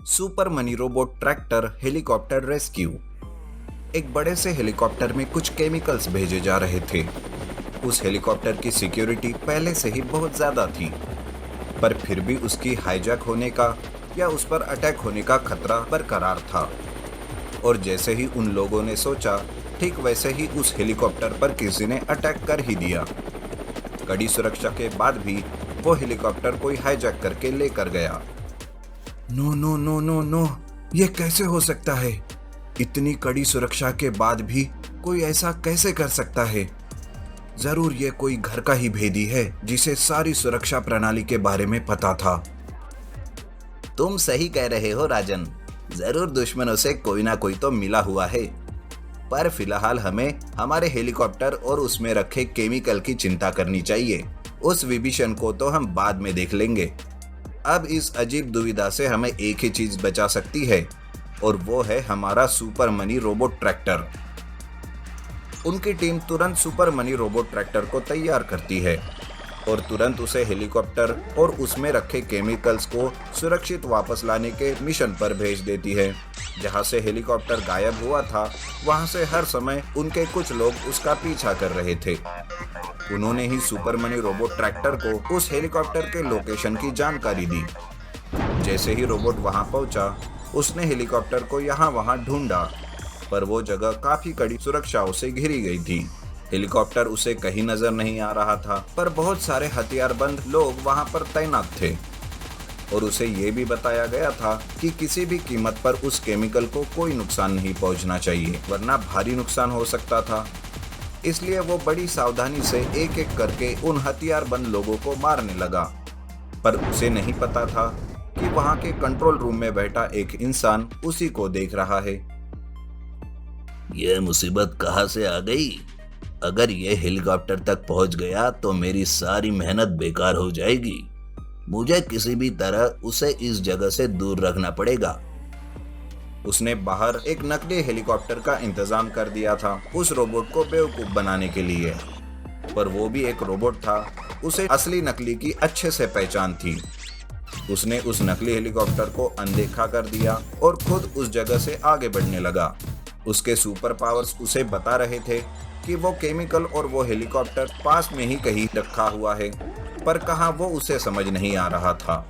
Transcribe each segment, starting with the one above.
Super money robot tractor helicopter rescue. एक बड़े से हेलीकॉप्टर में कुछ केमिकल्स भेजे जा रहे थे। उस हेलीकॉप्टर की सिक्योरिटी पहले से ही बहुत ज्यादा थी, पर फिर भी उसकी हाईजैक होने का या उस पर अटैक होने का खतरा बरकरार था। और जैसे ही उन लोगों ने सोचा, ठीक वैसे ही उस हेलीकॉप्टर पर किसी ने अटैक कर ही दिया। कड़ी सुरक्षा के बाद भी वो हेलीकॉप्टर कोई हाईजैक करके लेकर गया। No no no no no, ये कैसे हो सकता है? इतनी कड़ी सुरक्षा के बाद भी कोई ऐसा कैसे कर सकता है? जरूर ये कोई घर का ही भेदी है जिसे सारी सुरक्षा प्रणाली के बारे में पता था। तुम सही कह रहे हो राजन, जरूर दुश्मनों से कोई ना कोई तो मिला हुआ है। पर फिलहाल हमें हमारे हेलीकॉप्टर और उसमें रखे केमिकल की चिंता करनी चाहिए। उस विभीषण को तो हम बाद में देख लेंगे। अब इस अजीब दुविधा से हमें एक ही चीज बचा सकती है, और वो है हमारा सुपर मनी रोबोट ट्रैक्टर। उनकी टीम तुरंत सुपर मनी रोबोट ट्रैक्टर को तैयार करती है और तुरंत उसे हेलीकॉप्टर और उसमें रखे केमिकल्स को सुरक्षित वापस लाने के मिशन पर भेज देती है। जहां से हेलीकॉप्टर गायब हुआ था, वहां से हर समय उनके कुछ लोग उसका पीछा कर रहे थे। उन्होंने ही सुपर मनी रोबोट ट्रैक्टर को उस हेलीकॉप्टर के लोकेशन की जानकारी दी। जैसे ही रोबोट वहां पहुंचा, उसने हेलीकॉप्टर को यहाँ वहां ढूंढा, पर वो जगह काफी कड़ी सुरक्षाओं से घिरी गई थी। हेलीकॉप्टर उसे कहीं नजर नहीं आ रहा था, पर बहुत सारे हथियारबंद लोग वहां पर तैनात थे और उसे ये भी बताया गया था कि किसी भी कीमत पर उस केमिकल को कोई नुकसान नहीं पहुंचना चाहिए, वरना भारी नुकसान हो सकता था। इसलिए वो बड़ी सावधानी से एक एक करके उन हथियारबंद लोगों को मारने लगा। पर उसे नहीं पता था कि वहां के कंट्रोल रूम में बैठा एक इंसान उसी को देख रहा है। यह मुसीबत कहाँ से आ गई? अगर यह हेलीकॉप्टर तक पहुंच गया तो मेरी सारी मेहनत बेकार हो जाएगी। मुझे किसी भी तरह उसे इस जगह से दूर रखना पड़ेगा। उसने बाहर एक नकली हेलीकॉप्टर का इंतजाम कर दिया था उस रोबोट को बेवकूफ बनाने के लिए, पर वो भी एक रोबोट था। उसे असली नकली की अच्छे से पहचान थी। उसने उस नकली हेलीकॉप्टर को अनदेखा कर दिया और खुद उस जगह से आगे बढ़ने लगा। उसके सुपर पावर्स उसे बता रहे थे कि वो केमिकल और वो हेलीकॉप्टर पास में ही कहीं रखा हुआ है, पर कहाँ वो उसे समझ नहीं आ रहा था।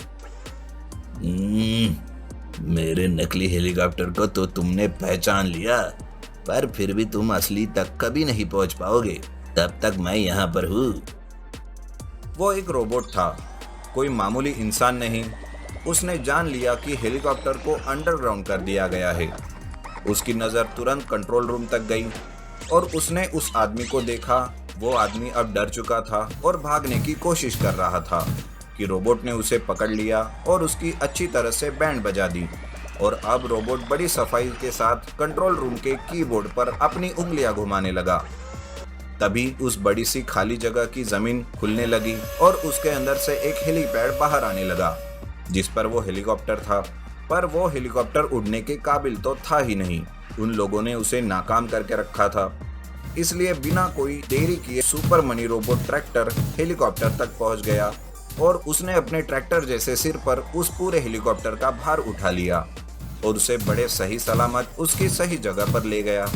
मेरे नकली हेलीकॉप्टर को तो तुमने पहचान लिया, पर फिर भी तुम असली तक कभी नहीं पहुंच पाओगे। तब तक मैं यहाँ पर हूँ। वो एक रोबोट था, कोई मामूली इंसान नहीं। उसने जान लिया कि हेलीकॉप्टर को अंडरग्राउंड कर दिया गया है। उसकी नज़र तुरंत कंट्रोल रूम तक गई और उसने उस आदमी को देखा। वो आदमी अब डर चुका था और भागने की कोशिश कर रहा था कि रोबोट ने उसे पकड़ लिया और उसकी अच्छी तरह से बैंड बजा दी। और अब रोबोट बड़ी सफाई के साथ कंट्रोल रूम के कीबोर्ड पर अपनी उंगलियां घुमाने लगा। तभी उस बड़ी सी खाली जगह की जमीन खुलने लगी और उसके अंदर से एक हेलीपैड बाहर आने लगा, जिस पर वो हेलीकॉप्टर था। पर वो हेलीकॉप्टर उड़ने के काबिल तो था ही नहीं। उन लोगों ने उसे नाकाम करके रखा था। इसलिए बिना कोई देरी किए super money robot tractor helicopter तक पहुंच गया और उसने अपने ट्रैक्टर जैसे सिर पर उस पूरे हेलीकॉप्टर का भार उठा लिया और उसे बड़े सही सलामत उसकी सही जगह पर ले गया।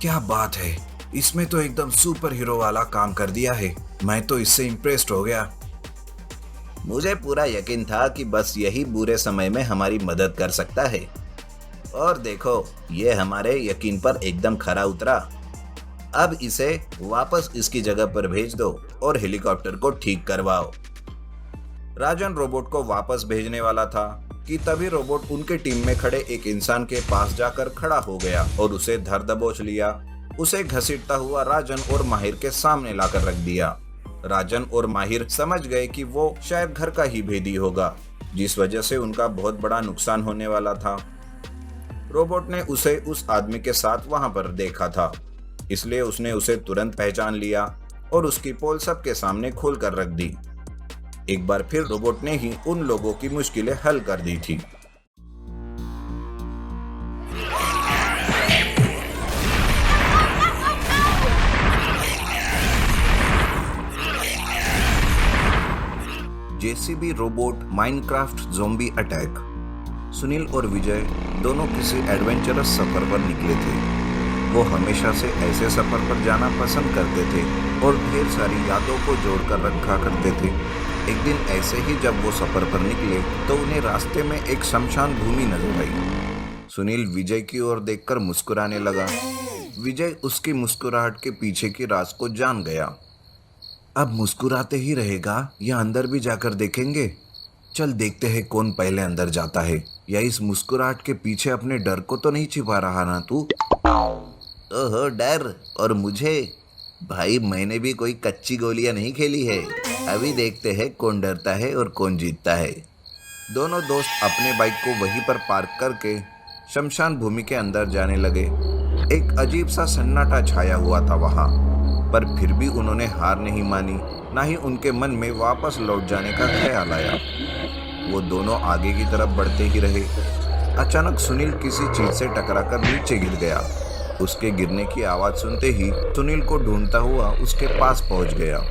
क्या बात है, इसमें तो एकदम सुपर हीरो वाला काम कर दिया है। मैं तो इससे इम्प्रेस्ड हो गया। मुझे पूरा यकीन था कि बस यही बुरे समय में हमारी मदद कर सकता है, और देखो, ये हमारे यकीन पर एकदम खरा उतरा। अब इसे वापस इसकी जगह पर भेज दो और हेलीकॉप्टर को ठीक करवाओ। राजन रोबोट को वापस भेजने वाला था कि तभी रोबोट उनके टीम में खड़े एक इंसान के पास जाकर खड़ा हो गया और उसे धर दबोच लिया। उसे घसीटता हुआ राजन और माहिर के सामने लाकर रख दिया। राजन और माहिर समझ गए कि वो शायद घर का ही भेदी होगा, जिस वजह से उनका बहुत बड़ा नुकसान होने वाला था। रोबोट ने उसे उस आदमी के साथ वहां पर देखा था, इसलिए उसने उसे तुरंत पहचान लिया और उसकी पोल सबके सामने खोल कर रख दी। एक बार फिर रोबोट ने ही उन लोगों की मुश्किलें हल कर दी थी। JCB robot Minecraft zombie attack. Sunil और विजय दोनों किसी एडवेंचरस सफर पर निकले थे। वो हमेशा से ऐसे सफर पर जाना पसंद करते थे और ढेर सारी यादों को जोड़कर रखा करते थे। एक दिन ऐसे ही जब वो सफर पर निकले तो उन्हें रास्ते में एक शमशान भूमि नजर आई। सुनील विजय की ओर देखकर मुस्कुराने लगा। विजय उसकी मुस्कुराहट के पीछे की राज को जान गया। अब मुस्कुराते ही रहेगा या अंदर भी जाकर देखेंगे? चल देखते हैं कौन पहले अंदर जाता है। या इस मुस्कुराहट के पीछे अपने डर को तो नहीं छिपा रहा ना तू? ओहो, डर? और मुझे? भाई मैंने भी कोई कच्ची गोलियां नहीं खेली है। अभी देखते हैं कौन डरता है और कौन जीतता है। दोनों दोस्त अपने बाइक को वहीं पर पार्क करके शमशान भूमि के अंदर जाने लगे। एक अजीब सा सन्नाटा छाया हुआ था वहां, पर फिर भी उन्होंने हार नहीं मानी। ना ही उनके मन में वापस लौट जाने का ख्याल आया। वो दोनों आगे की तरफ बढ़ते ही रहे। अचानक सुनील किसी चीज से टकराकर नीचे गिर गया। उसके गिरने की आवाज सुनते ही सुनील को ढूंढता हुआ उसके पास पहुंच गया।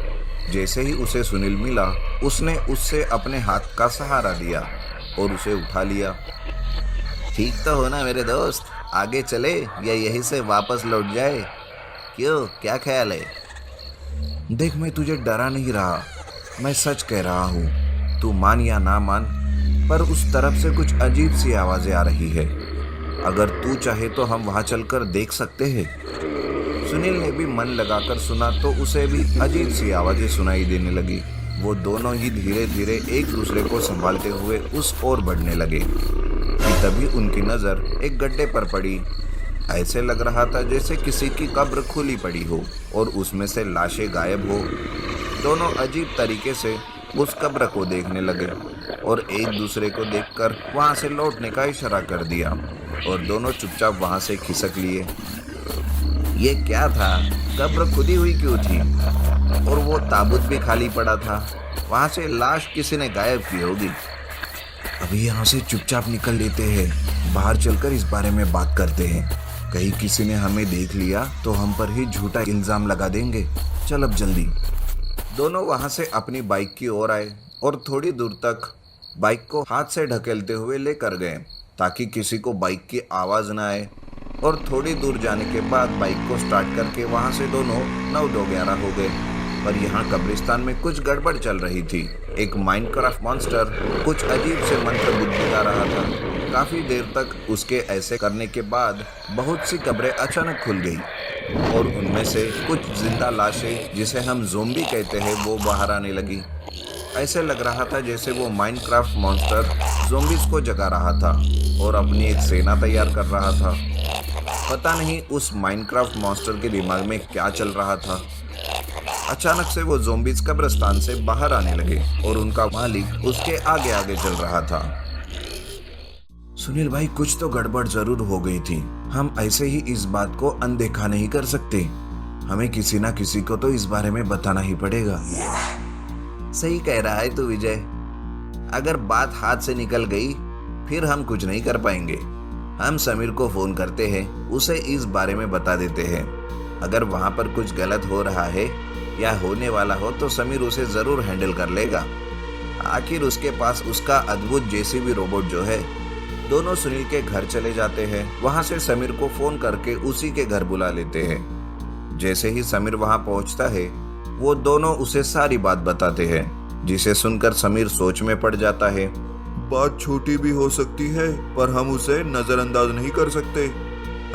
जैसे ही उसे सुनील मिला, उसने उससे अपने हाथ का सहारा दिया और उसे उठा लिया। ठीक तो हो ना मेरे दोस्त? आगे चले या यहीं से वापस लौट जाए? क्यों, क्या ख्याल है? देख, मैं तुझे डरा नहीं रहा, मैं सच कह रहा हूँ। तू मान या ना मान, पर उस तरफ से कुछ अजीब सी आवाजें आ रही है। अगर तू चाहे तो हम वहां चलकर देख सकते हैं। सुनील ने भी मन लगाकर सुना तो उसे भी अजीब सी आवाजें सुनाई देने लगी। वो दोनों ही धीरे धीरे एक दूसरे को संभालते हुए उस ओर बढ़ने लगे कि तभी उनकी नज़र एक गड्ढे पर पड़ी। ऐसे लग रहा था जैसे किसी की कब्र खुली पड़ी हो और उसमें से लाशें गायब हो। दोनों अजीब तरीके से उस कब्र को देखने लगे और एक दूसरे को देखकर वहां से लौटने का इशारा कर दिया और दोनों चुपचाप वहां से खिसक लिए। ये क्या था? कब्र खुदी हुई क्यों थी? और वो ताबूत भी खाली पड़ा था। वहां से लाश किसी ने गायब की होगी। अभी यहाँ से चुपचाप निकल लेते हैं। बाहर चलकर इस बारे में बात करते हैं। कहीं किसी ने हमें देख लिया तो हम पर ही झूठा इल्जाम लगा देंगे। चल अब जल्दी। दोनों वहां से अपनी बाइक की ओर आए और थोड़ी दूर तक बाइक को हाथ से ढकेलते हुए लेकर गए ताकि किसी को बाइक की आवाज़ न आए। और थोड़ी दूर जाने के बाद बाइक को स्टार्ट करके वहां से दोनों 9-2-11 हो गए। पर यहाँ कब्रिस्तान में कुछ गड़बड़ चल रही थी। एक माइनक्राफ्ट मॉन्स्टर कुछ अजीब से मंत्र बुदबुदा रहा था। काफ़ी देर तक उसके ऐसे करने के बाद बहुत सी कब्रें अचानक खुल गई और उनमें से कुछ जिंदा लाशें, जिसे हम ज़ोंबी कहते हैं, वो बाहर आने लगी। ऐसे लग रहा था जैसे वो माइनक्राफ्ट मॉन्स्टर ज़ोंबीज को जगा रहा था और अपनी एक सेना तैयार कर रहा था। पता नहीं उस माइनक्राफ्ट मॉन्स्टर के दिमाग में क्या चल रहा था। अचानक से वो ज़ोंबीज कब्रिस्तान से बाहर आने लगे और उनका मालिक उसके आगे आगे चल रहा था। सुनील भाई, कुछ तो गड़बड़ जरूर हो गई थी। हम ऐसे ही इस बात को अनदेखा नहीं कर सकते। हमें किसी ना किसी को तो इस बारे में बताना ही पड़ेगा। सही कह रहा है तू विजय। अगर बात हाथ से निकल गई फिर हम कुछ नहीं कर पाएंगे। हम समीर को फोन करते हैं, उसे इस बारे में बता देते हैं। अगर वहां पर कुछ गलत हो रहा है या होने वाला हो तो समीर उसे जरूर हैंडल कर लेगा। आखिर उसके पास उसका अद्भुत जेसीबी रोबोट जो है। दोनों सुनील के घर चले जाते हैं। वहां से समीर को फोन करके उसी के घर बुला लेते हैं। जैसे ही समीर वहां पहुंचता है, वो दोनों उसे सारी बात बताते हैं, जिसे सुनकर समीर सोच में पड़ जाता है। बात छोटी भी हो सकती है, पर हम उसे नजरअंदाज नहीं कर सकते।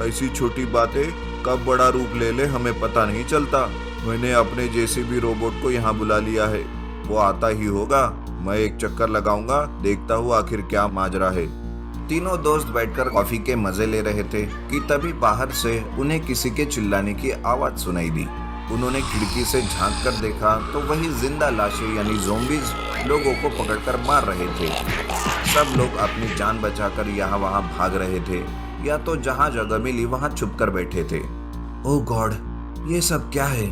ऐसी छोटी बातें कब बड़ा रूप ले ले हमें पता नहीं चलता। मैंने अपने जेसीबी रोबोट को यहाँ बुला लिया है, वो आता ही होगा। मैं एक चक्कर लगाऊंगा, देखता हूँ आखिर क्या माजरा है। तीनों दोस्त बैठकर कॉफी के मजे ले रहे थे कि तभी बाहर से उन्हें किसी के चिल्लाने की आवाज सुनाई दी। उन्होंने खिड़की से झांक कर देखा तो वही जिंदा लाशें यानी ज़ोंबीज लोगों को पकड़कर मार रहे थे। सब लोग अपनी जान बचाकर यहाँ वहाँ भाग रहे थे या तो जहाँ जगह मिली वहाँ छुप कर बैठे थे। ओह गॉड, ये सब क्या है?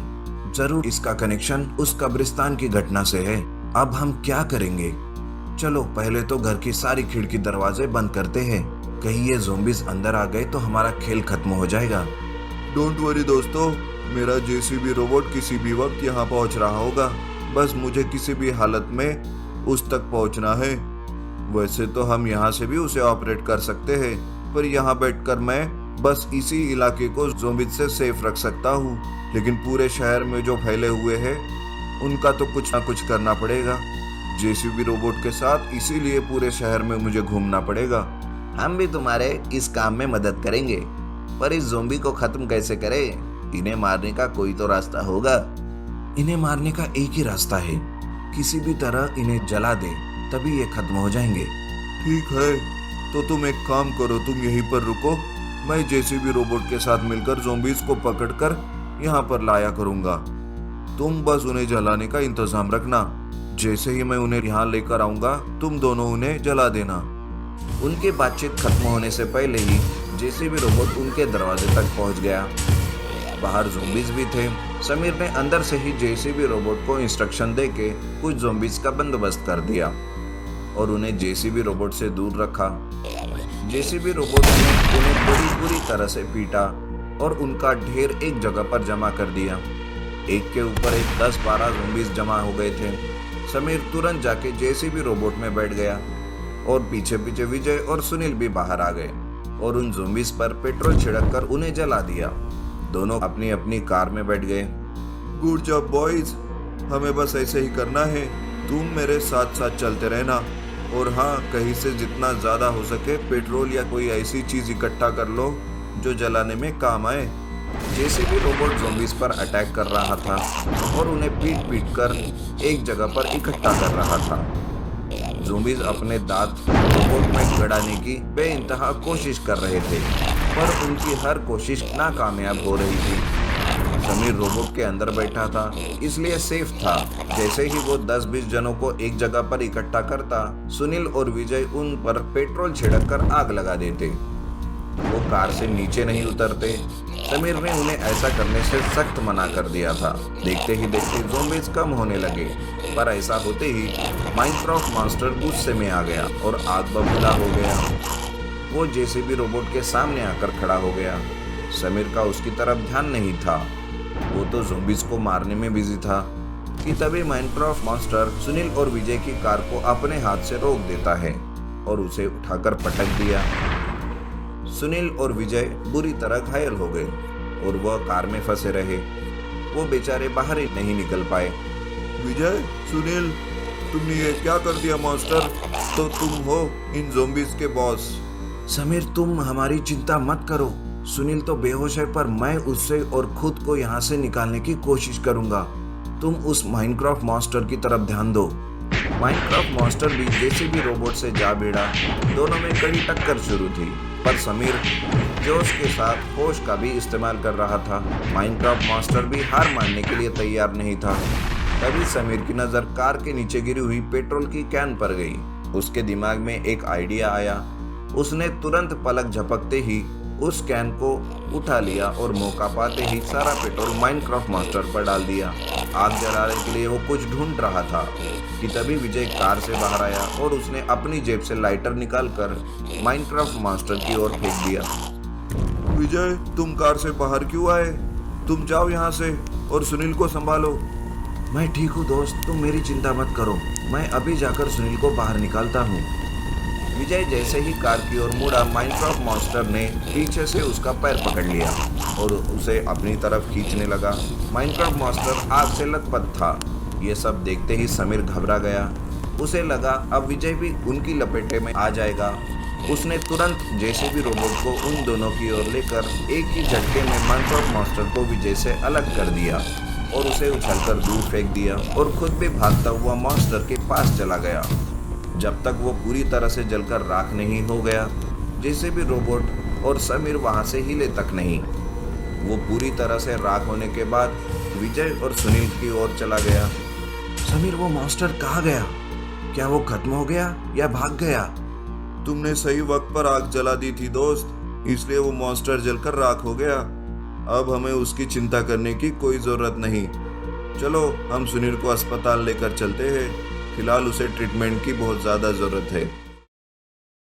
जरूर इसका कनेक्शन उस कब्रिस्तान की घटना से है। अब हम क्या करेंगे? चलो पहले तो घर की सारी खिड़की दरवाजे बंद करते हैं। कहीं ये ज़ोंबीज अंदर आ गए तो हमारा खेल खत्म हो जाएगा। डोंट वरी दोस्तों, मेरा जेसीबी रोबोट किसी भी वक्त यहाँ पहुँच रहा होगा। बस मुझे किसी भी हालत में उस तक पहुँचना है। वैसे तो हम यहाँ से भी उसे ऑपरेट कर सकते हैं, पर यहाँ बैठकर मैं बस इसी इलाके को ज़ोंबी से सेफ रख सकता हूँ, लेकिन पूरे शहर में जो फैले हुए हैं उनका तो कुछ ना कुछ करना पड़ेगा जेसीबी रोबोट के साथ, इसीलिए पूरे शहर में मुझे घूमना पड़ेगा। हम भी तुम्हारे इस काम में मदद करेंगे, पर इस ज़ोंबी को खत्म कैसे करें? इन्हें मारने का कोई तो रास्ता होगा। इन्हें मारने का एक ही रास्ता है, किसी भी तरह इन्हें जला दे, तभी ये खत्म हो जाएंगे। ठीक है, तो तुम एक काम करो, तुम यहीं पर रुको, मैं जेसीबी रोबोट के साथ मिलकर ज़ोंबीज को पकड़कर यहाँ पर लाया करूँगा। तुम बस उन्हें जलाने का इंतजाम रखना। जैसे ही मैं उन्हें यहाँ लेकर आऊँगा, तुम दोनों उन्हें जला देना। उनकी बातचीत खत्म होने से पहले ही जेसीबी रोबोट उनके दरवाजे तक पहुंच गया। बाहर ज़ोंबीज भी थे। समीर ने अंदर से ही जेसीबी रोबोट को इंस्ट्रक्शन देके कुछ ज़ोंबीज का बंदोबस्त कर दिया और उन्हें जेसीबी रोबोट से दूर रखा। जेसीबी रोबोट ने उन्हें बुरी तरह से पीटा और उनका ढेर एक जगह पर जमा कर दिया। एक के ऊपर एक 10-12 ज़ोंबीज जमा हो गए थे। समीर तुरंत जाके जेसीबी रोबोट में बैठ गया और पीछे पीछे विजय और सुनील भी बाहर आ गए और उन ज़ोंबीज पर पेट्रोल छिड़क कर उन्हें जला दिया। दोनों अपनी अपनी कार में बैठ गए। गुड जॉब बॉयज, हमें बस ऐसे ही करना है, तुम मेरे साथ साथ चलते रहना, और हाँ, कहीं से जितना ज़्यादा हो सके पेट्रोल या कोई ऐसी चीज़ इकट्ठा कर लो जो जलाने में काम आए। जेसीबी रोबोट ज़ोंबीज पर अटैक कर रहा था और उन्हें पीट पीट कर एक जगह पर इकट्ठा कर रहा था। ज़ोंबीज अपने दांत रोबोट में गड़ाने की बेइंतहा कोशिश कर रहे थे, पर उनकी हर कोशिश नाकामयाब हो रही थी। समीर रोबोट के अंदर बैठा था, इसलिए सेफ था। जैसे ही वो 10-20 जनों को एक जगह पर इकट्ठा करता, सुनील और विजय उन पर पेट्रोल छिड़क कर आग लगा देते। वो कार से नीचे नहीं उतरते। समीर ने उन्हें ऐसा करने से सख्त मना कर दिया था। देखते ही देखते ज़ोंबीज कम होने लगे, पर ऐसा होते ही माइनक्राफ्ट मॉन्स्टर गुस्से में आ गया और आग बबूला हो गया। वो जेसीबी रोबोट के सामने आकर खड़ा हो गया। समीर का उसकी तरफ ध्यान नहीं था, वो तो ज़ोंबीज को मारने में बिजी था कि तभी माइनक्राफ्ट मॉन्स्टर सुनील और विजय की कार को अपने हाथ से रोक देता है और उसे उठाकर पटक दिया। सुनील और विजय बुरी तरह घायल हो गए और वह कार में फंसे रहे। वो बेचारे बाहर ही नहीं निकल पाए। विजय, सुनील, तुमने ये क्या कर दिया मॉन्स्टर? तो तुम हो इन ज़ोंबीज के बॉस। समीर, तुम हमारी चिंता मत करो। सुनील तो बेहोश है, पर मैं उससे और खुद को यहाँ से निकालने की कोशिश करूंगा। तुम उस माइनक्राफ्ट मॉन्स्टर की तरफ ध्यान दो। माइनक्राफ्ट मॉन्स्टर भी जेसीबी रोबोट से जा भिड़ा। दोनों में कड़ी टक्कर शुरू थी, पर समीर जोश के साथ होश का भी इस्तेमाल कर रहा था। माइनक्राफ्ट मॉन्स्टर भी हार मानने के लिए तैयार नहीं था। तभी समीर की नज़र कार के नीचे गिरी हुई पेट्रोल की कैन पर गई। उसके दिमाग में एक आइडिया आया। उसने तुरंत पलक झपकते ही उस कैन को उठा लिया और मौका पाते ही सारा पेट्रोल माइनक्राफ्ट मॉन्स्टर पर डाल दिया। आग जलाने के लिए वो कुछ ढूंढ रहा था कि तभी विजय कार से बाहर आया और उसने अपनी जेब से लाइटर निकालकर माइनक्राफ्ट मॉन्स्टर की ओर फेंक दिया। विजय, तुम कार से बाहर क्यों आए? तुम जाओ यहाँ से और सुनील को संभालो। मैं ठीक हूँ दोस्त, तुम मेरी चिंता मत करो, मैं अभी जाकर सुनील को बाहर निकालता हूँ। विजय जैसे ही कार की ओर मुड़ा, माइनक्राफ्ट मॉन्स्टर ने पीछे से उसका पैर पकड़ लिया और उसे अपनी तरफ खींचने लगा। माइनक्राफ्ट मॉन्स्टर आग से लथपथ था। ये सब देखते ही समीर घबरा गया। उसे लगा अब विजय भी उनकी लपेटे में आ जाएगा। उसने तुरंत जेसीबी रोबोट को उन दोनों की ओर लेकर एक ही झटके में माइनक्राफ्ट मॉन्स्टर को विजय से अलग कर दिया और उसे उछलकर दूर फेंक दिया और खुद भी भागता हुआ मॉन्स्टर के पास चला गया। जब तक वो पूरी तरह से जलकर राख नहीं हो गया, जेसीबी रोबोट और समीर वहां से हिले तक नहीं। वो पूरी तरह से राख होने के बाद विजय और सुनील की ओर चला गया। समीर, वो मॉन्स्टर कहाँ गया? क्या वो खत्म हो गया या भाग गया? तुमने सही वक्त पर आग जला दी थी दोस्त, इसलिए वो मॉन्स्टर जलकर राख हो गया। अब हमें उसकी चिंता करने की कोई जरूरत नहीं। चलो हम सुनील को अस्पताल लेकर चलते हैं, फिलहाल उसे ट्रीटमेंट की बहुत ज़्यादा ज़रूरत है।